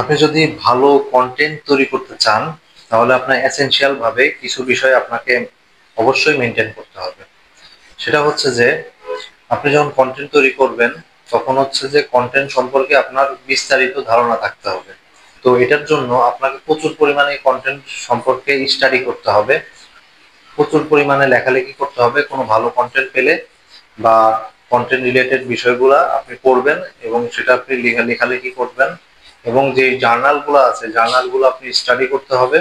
আপনি যদি ভালো কন্টেন্ট তৈরি করতে চান, তাহলে আপনার এসেনশিয়াল ভাবে কিছু বিষয় আপনাকে অবশ্যই মেনটেন করতে হবে। সেটা হচ্ছে যে আপনি যখন কন্টেন্ট তৈরি করবেন, তখন হচ্ছে যে কন্টেন্ট সম্পর্কে আপনার বিস্তারিত ধারণা থাকতে হবে। তো এটার জন্য আপনাকে প্রচুর পরিমাণে কন্টেন্ট সম্পর্কে স্টাডি করতে হবে, প্রচুর পরিমাণে লেখালেখি করতে হবে। কোনো ভালো কন্টেন্ট পেলে বা কন্টেন্ট রিলেটেড বিষয়গুলা আপনি পড়বেন এবং সেটা আপনি লেখালেখি করবেন, এবং যে জার্নালগুলো আছে জার্নালগুলো আপনি স্টাডি করতে হবে,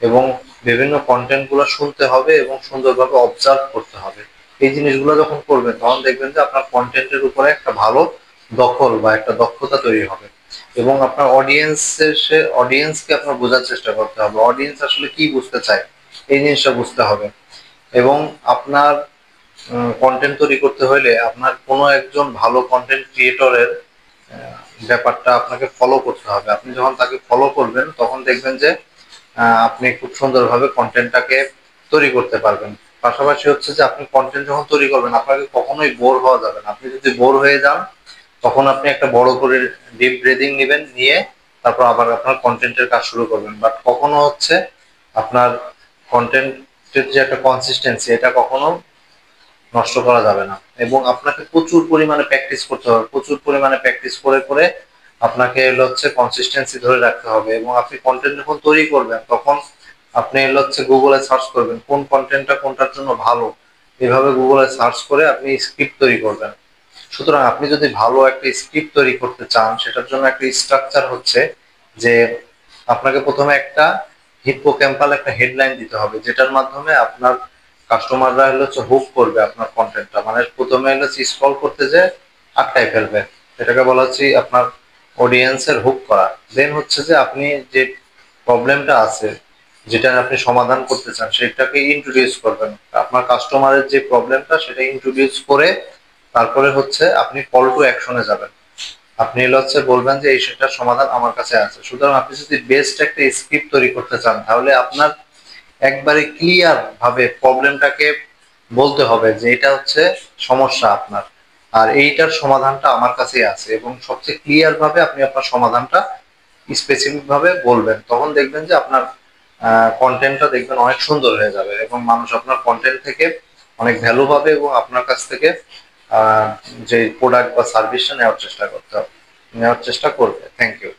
এবং বিভিন্ন কন্টেন্ট গুলো শুনতে হবে এবং সুন্দরভাবে অবজার্ভ করতে হবে। এই জিনিসগুলো যখন করবেন, তখন দেখবেন যে আপনার কন্টেন্টের উপরে একটা ভালো দখল বা একটা দক্ষতা তৈরি হবে। এবং আপনার অডিয়েন্সকে আপনার বোঝার চেষ্টা করতে হবে, অডিয়েন্স আসলে কি বুঝতে চায়, এই জিনিসটা বুঝতে হবে। এবং আপনার কন্টেন্ট তৈরি করতে হলে আপনার কোনো একজন ভালো কন্টেন্ট ক্রিয়েটরের ব্যাপারটা আপনাকে ফলো করতে হবে। আপনি যখন তাকে ফলো করবেন, তখন দেখবেন যে আপনি খুব সুন্দরভাবে কন্টেন্টটাকে তৈরি করতে পারবেন। পাশাপাশি হচ্ছে যে আপনি কন্টেন্ট যখন তৈরি করবেন, আপনাকে কখনোই বোর হওয়া যাবে না। আপনি যদি বোর হয়ে যান, তখন আপনি একটা বড় করে ডিপ ব্রিদিং নেবেন, নিয়ে তারপর আবার আপনার কন্টেন্টের কাজ শুরু করবেন। বাট কখনো হচ্ছে আপনার কন্টেন্টের যে একটা কনসিস্টেন্সি, এটা কখনো নষ্ট করা যাবে না। এবং আপনাকে প্রচুর পরিমাণে প্র্যাকটিস করতে হবে, প্রচুর পরিমাণে প্র্যাকটিস করে করে আপনাকে এলো হচ্ছে কনসিস্টেন্সি ধরে রাখতে হবে। এবং আপনি কন্টেন্ট যখন তৈরি করবেন, তখন আপনি এলো হচ্ছে গুগলে সার্চ করবেন কোন কন্টেন্টটা কোনটার জন্য ভালো। এভাবে গুগলে সার্চ করে আপনি স্ক্রিপ্ট তৈরি করবেন। সুতরাং আপনি যদি ভালো একটা স্ক্রিপ্ট তৈরি করতে চান, সেটার জন্য একটা স্ট্রাকচার হচ্ছে যে আপনাকে প্রথমে একটা হিপ্পোক্যাম্পাল একটা হেডলাইন দিতে হবে, যেটার মাধ্যমে আপনার কাস্টমাররা হলো হচ্ছে হুক করবে আপনার কন্টেন্টটা। মানে প্রথমে হলো স্ক্রল করতে যে আটকায় ফেলবে, এটাকে বলা হচ্ছে আপনার অডিয়েন্সের হুক করা। দেন হচ্ছে যে আপনি যে প্রবলেমটা আছে, যেটা আপনি সমাধান করতে চান, সেটাকে ইন্ট্রোডিউস করবেন। আপনার কাস্টমারের যে প্রবলেমটা, সেটা ইন্ট্রোডিউস করে তারপরে হচ্ছে আপনি কল টু অ্যাকশনে যাবেন। আপনি হলো হচ্ছে বলবেন যে এই সেটার সমাধান আমার কাছে আছে। সুতরাং আপনি যদি বেস্ট একটা স্ক্রিপ্ট তৈরি করতে চান, তাহলে আপনার একবারে ক্লিয়ার ভাবে প্রবলেমটাকে বলতে হবে যে এটা হচ্ছে সমস্যা আপনার, আর এইটার সমাধানটা আমার কাছেই আছে। এবং সবচেয়ে ক্লিয়ার ভাবে আপনি আপনার সমাধানটা স্পেসিফিক ভাবে বলবেন। তখন দেখবেন যে আপনার কন্টেন্টটা দেখবেন অনেক সুন্দর হয়ে যাবে, এবং মানুষ আপনার কন্টেন্ট থেকে অনেক ভ্যালু পাবে, এবং আপনার কাছ থেকে আহ, যে প্রোডাক্ট বা সার্ভিসটা নেওয়ার চেষ্টা করবে। Thank you.